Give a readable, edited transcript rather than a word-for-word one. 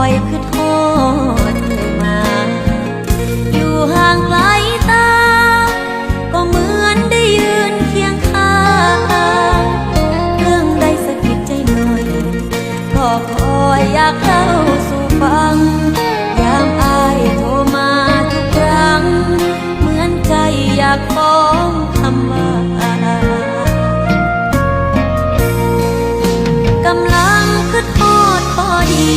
อยคือทอดเธอมาอยู่ห่างไกลตาก็เหมือนได้ยืนเคียงข้างเรื่องใดสะกิดใจหน่อยก็คอยอยากเล่าสู่ฟังยามอายโทรมาทุกครั้งเหมือนใจอยากฟ้องคำว่ากำลังคือทอดพอดี